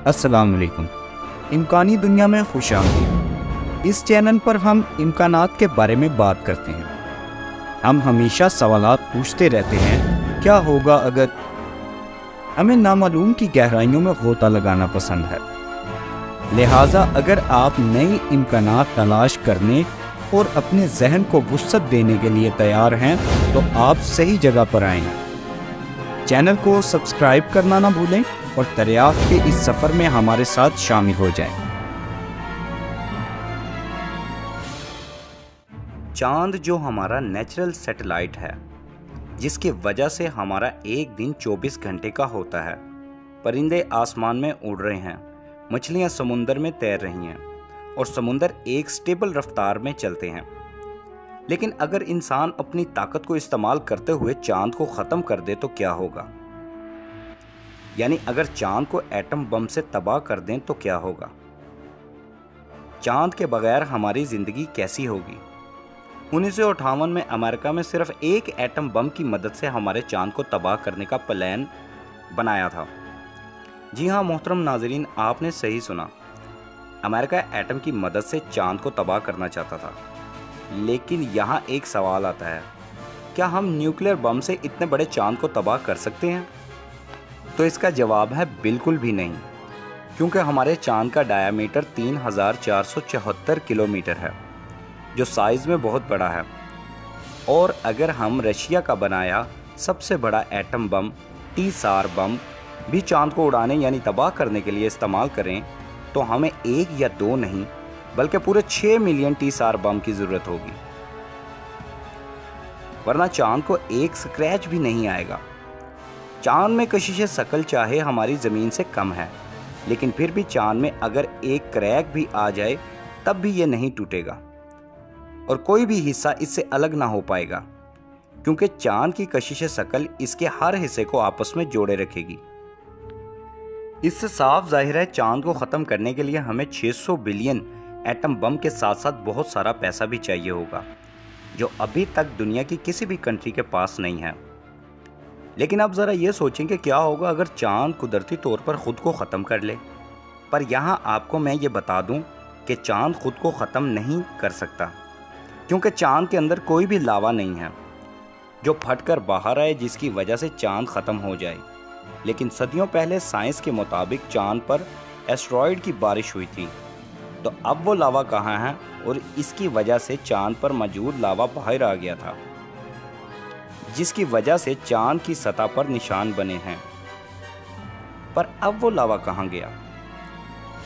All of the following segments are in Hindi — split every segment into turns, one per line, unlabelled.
अस्सलाम वालेकुम। इम्कानी दुनिया में खुशामदीद। इस चैनल पर हम इम्कानात के बारे में बात करते हैं। हम हमेशा सवालात पूछते रहते हैं, क्या होगा अगर। हमें नामालूम की गहराइयों में गोता लगाना पसंद है। लिहाजा अगर आप नई इम्कानात तलाश करने और अपने जहन को वुसअत देने के लिए तैयार हैं तो आप सही जगह पर आए हैं। चैनल को सब्सक्राइब करना ना भूलें और दरियाफ्त के इस सफ़र में हमारे साथ शामिल हो जाएं।
चांद जो हमारा नेचुरल सैटेलाइट है, जिसकी वजह से हमारा एक दिन 24 घंटे का होता है। परिंदे आसमान में उड़ रहे हैं, मछलियां समुंदर में तैर रही हैं और समुंदर एक स्टेबल रफ्तार में चलते हैं। लेकिन अगर इंसान अपनी ताकत को इस्तेमाल करते हुए चांद को ख़त्म कर दे तो क्या होगा? यानी अगर चांद को एटम बम से तबाह कर दें तो क्या होगा? चांद के बगैर हमारी ज़िंदगी कैसी होगी? 1958 में अमेरिका में सिर्फ एक एटम बम की मदद से हमारे चांद को तबाह करने का प्लान बनाया था। जी हाँ मोहतरम नाजरीन, आपने सही सुना। अमेरिका एटम की मदद से चांद को तबाह करना चाहता था। लेकिन यहाँ एक सवाल आता है, क्या हम न्यूक्लियर बम से इतने बड़े चांद को तबाह कर सकते हैं? तो इसका जवाब है बिल्कुल भी नहीं, क्योंकि हमारे चांद का डायामीटर 3474 किलोमीटर है, जो साइज़ में बहुत बड़ा है। और अगर हम रशिया का बनाया सबसे बड़ा एटम बम टी-SAR बम भी चांद को उड़ाने यानी तबाह करने के लिए इस्तेमाल करें तो हमें एक या दो नहीं बल्कि पूरे 6 मिलियन टी-SAR बम की ज़रूरत होगी, वरना चांद को एक स्क्रैच भी नहीं आएगा। चांद में कशिश शकल चाहे हमारी ज़मीन से कम है, लेकिन फिर भी चांद में अगर एक क्रैक भी आ जाए तब भी ये नहीं टूटेगा और कोई भी हिस्सा इससे अलग ना हो पाएगा, क्योंकि चांद की कशिश शकल इसके हर हिस्से को आपस में जोड़े रखेगी। इससे साफ जाहिर है चांद को ख़त्म करने के लिए हमें 600 बिलियन एटम बम के साथ साथ बहुत सारा पैसा भी चाहिए होगा, जो अभी तक दुनिया की किसी भी कंट्री के पास नहीं है। लेकिन अब ज़रा ये सोचें कि क्या होगा अगर चांद कुदरती तौर पर ख़ुद को ख़त्म कर ले। पर यहाँ आपको मैं ये बता दूँ कि चांद ख़ुद को ख़त्म नहीं कर सकता, क्योंकि चांद के अंदर कोई भी लावा नहीं है जो फटकर बाहर आए जिसकी वजह से चांद ख़त्म हो जाए। लेकिन सदियों पहले साइंस के मुताबिक चांद पर एस्टेरॉयड की बारिश हुई थी, तो अब वो लावा कहाँ है और इसकी वजह से चांद पर मौजूद लावा बाहर आ गया था, जिसकी वजह से चांद की सतह पर निशान बने हैं। पर अब वो लावा कहाँ गया?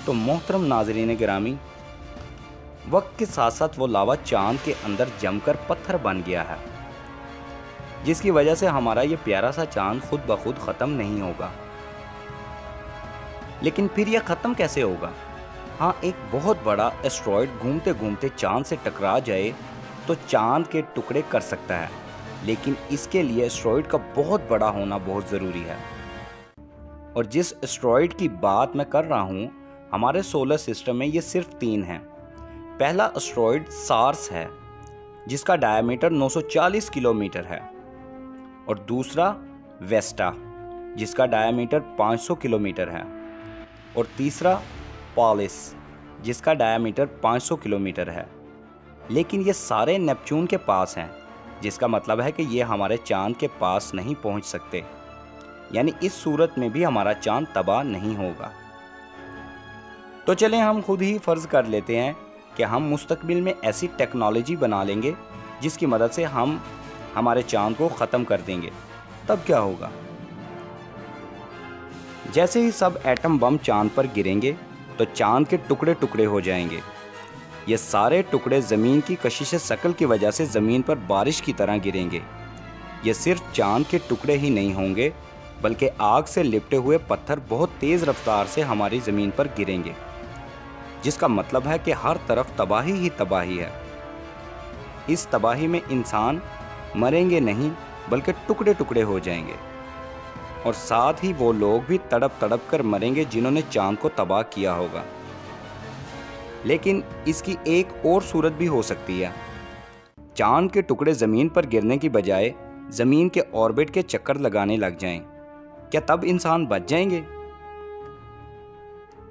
तो मोहतरम नाज़रीन गिरामी, वक्त के साथ साथ वो लावा चांद के अंदर जमकर पत्थर बन गया है, जिसकी वजह से हमारा ये प्यारा सा चांद खुद ब खुद ख़त्म नहीं होगा। लेकिन फिर यह ख़त्म कैसे होगा? हाँ, एक बहुत बड़ा एस्टेरॉयड घूमते घूमते चांद से टकरा जाए तो चांद के टुकड़े कर सकता है, लेकिन इसके लिए एस्टेरॉयड का बहुत बड़ा होना बहुत ज़रूरी है। और जिस एस्टेरॉयड की बात मैं कर रहा हूँ, हमारे सोलर सिस्टम में ये सिर्फ 3 हैं। पहला एस्टेरॉयड सार्स है, जिसका डायमीटर 940 किलोमीटर है, और दूसरा वेस्टा, जिसका डायमीटर 500 किलोमीटर है, और तीसरा पॉलिस, जिसका डायमीटर 500 किलोमीटर है। लेकिन ये सारे नेपच्यून के पास हैं, जिसका मतलब है कि ये हमारे चांद के पास नहीं पहुंच सकते, यानी इस सूरत में भी हमारा चांद तबाह नहीं होगा। तो चलें हम खुद ही फ़र्ज़ कर लेते हैं कि हम मुस्तकबिल में ऐसी टेक्नोलॉजी बना लेंगे जिसकी मदद से हम हमारे चांद को ख़त्म कर देंगे। तब क्या होगा? जैसे ही सब एटम बम चांद पर गिरेंगे तो चांद के टुकड़े टुकड़े हो जाएंगे। ये सारे टुकड़े ज़मीन की कशिश शकल की वजह से ज़मीन पर बारिश की तरह गिरेंगे। ये सिर्फ चांद के टुकड़े ही नहीं होंगे, बल्कि आग से लिपटे हुए पत्थर बहुत तेज़ रफ्तार से हमारी ज़मीन पर गिरेंगे, जिसका मतलब है कि हर तरफ तबाही ही तबाही है। इस तबाही में इंसान मरेंगे नहीं, बल्कि टुकड़े टुकड़े हो जाएंगे, और साथ ही वो लोग भी तड़प तड़प कर मरेंगे जिन्होंने चांद को तबाह किया होगा। लेकिन इसकी एक और सूरत भी हो सकती है। चांद के टुकड़े ज़मीन पर गिरने की बजाय ज़मीन के ऑर्बिट के चक्कर लगाने लग जाएं, क्या तब इंसान बच जाएंगे?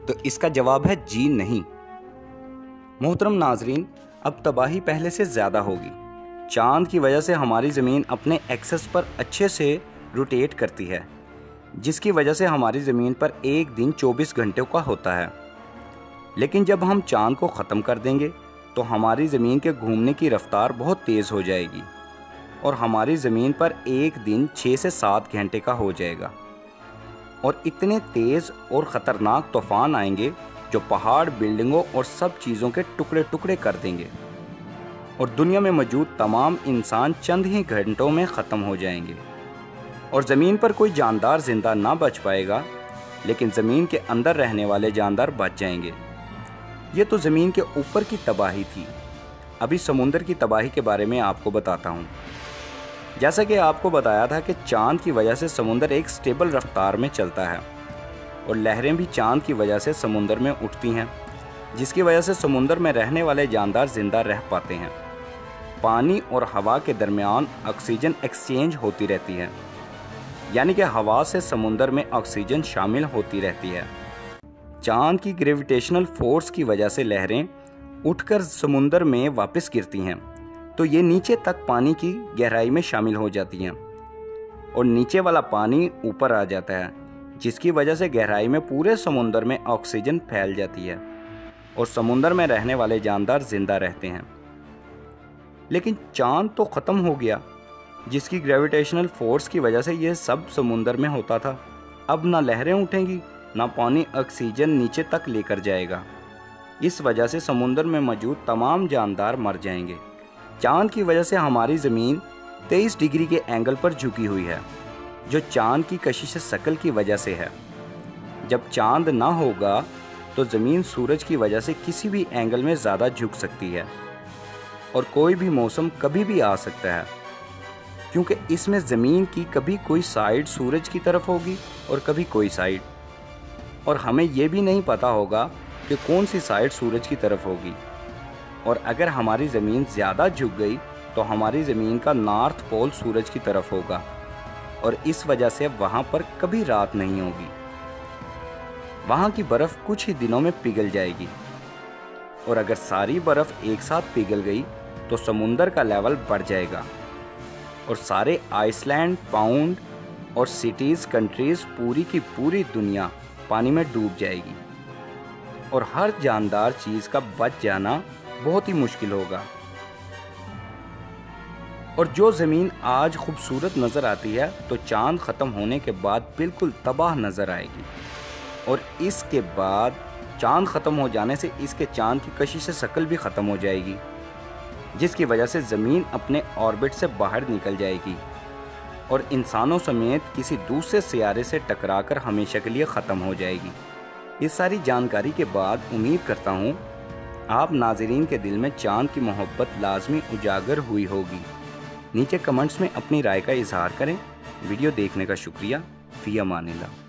तो इसका जवाब है जी नहीं। मोहतरम नाजरीन, अब तबाही पहले से ज़्यादा होगी। चाँद की वजह से हमारी ज़मीन अपने एक्सेस पर अच्छे से रोटेट करती है, जिसकी वजह से हमारी ज़मीन पर एक दिन 24 घंटे का होता है। लेकिन जब हम चाँद को ख़त्म कर देंगे तो हमारी ज़मीन के घूमने की रफ़्तार बहुत तेज़ हो जाएगी और हमारी ज़मीन पर एक दिन 6 से 7 घंटे का हो जाएगा। और इतने तेज़ और ख़तरनाक तूफ़ान आएंगे जो पहाड़, बिल्डिंगों और सब चीज़ों के टुकड़े टुकड़े कर देंगे और दुनिया में मौजूद तमाम इंसान चंद ही घंटों में ख़त्म हो जाएंगे और ज़मीन पर कोई जानदार ज़िंदा ना बच पाएगा, लेकिन ज़मीन के अंदर रहने वाले जानदार बच जाएंगे। ये तो ज़मीन के ऊपर की तबाही थी। अभी समुंदर की तबाही के बारे में आपको बताता हूँ। जैसा कि आपको बताया था कि चाँद की वजह से समुंदर एक स्टेबल रफ्तार में चलता है और लहरें भी चाँद की वजह से समुंदर में उठती हैं, जिसकी वजह से समुंदर में रहने वाले जानदार ज़िंदा रह पाते हैं। पानी और हवा के दरमियान ऑक्सीजन एक्सचेंज होती रहती है, यानी कि हवा से समुंदर में ऑक्सीजन शामिल होती रहती है। चाँद की ग्रेविटेशनल फोर्स की वजह से लहरें उठकर समुंदर में वापस गिरती हैं, तो ये नीचे तक पानी की गहराई में शामिल हो जाती हैं और नीचे वाला पानी ऊपर आ जाता है, जिसकी वजह से गहराई में पूरे समुंदर में ऑक्सीजन फैल जाती है और समुंदर में रहने वाले जानदार जिंदा रहते हैं। लेकिन चाँद तो ख़त्म हो गया, जिसकी ग्रेविटेशनल फोर्स की वजह से यह सब समुंदर में होता था। अब ना लहरें उठेंगी, ना पानी ऑक्सीजन नीचे तक लेकर जाएगा। इस वजह से समुंदर में मौजूद तमाम जानदार मर जाएंगे। चाँद की वजह से हमारी ज़मीन 23 डिग्री के एंगल पर झुकी हुई है, जो चाँद की कशिश शकल की वजह से है। जब चाँद ना होगा तो ज़मीन सूरज की वजह से किसी भी एंगल में ज़्यादा झुक सकती है और कोई भी मौसम कभी भी आ सकता है, क्योंकि इसमें ज़मीन की कभी कोई साइड सूरज की तरफ होगी और कभी कोई साइड, और हमें ये भी नहीं पता होगा कि कौन सी साइड सूरज की तरफ होगी। और अगर हमारी ज़मीन ज़्यादा झुक गई तो हमारी ज़मीन का नॉर्थ पोल सूरज की तरफ होगा और इस वजह से वहाँ पर कभी रात नहीं होगी। वहाँ की बर्फ़ कुछ ही दिनों में पिघल जाएगी और अगर सारी बर्फ़ एक साथ पिघल गई तो समुंदर का लेवल बढ़ जाएगा और सारे आइसलैंड, पाउंड और सिटीज़, कंट्रीज़, पूरी की पूरी दुनिया पानी में डूब जाएगी और हर जानदार चीज़ का बच जाना बहुत ही मुश्किल होगा। और जो ज़मीन आज खूबसूरत नज़र आती है तो चाँद ख़त्म होने के बाद बिल्कुल तबाह नज़र आएगी और इसके बाद चाँद ख़त्म हो जाने से इसके चाँद की कशिश शकल भी ख़त्म हो जाएगी, जिसकी वजह से ज़मीन अपने ऑर्बिट से बाहर निकल जाएगी और इंसानों समेत किसी दूसरे सियारे से टकराकर हमेशा के लिए ख़त्म हो जाएगी। इस सारी जानकारी के बाद उम्मीद करता हूँ आप नाज़रीन के दिल में चाँद की मोहब्बत लाजमी उजागर हुई होगी। नीचे कमेंट्स में अपनी राय का इजहार करें। वीडियो देखने का शुक्रिया। फ़ी अमानिल्लाह।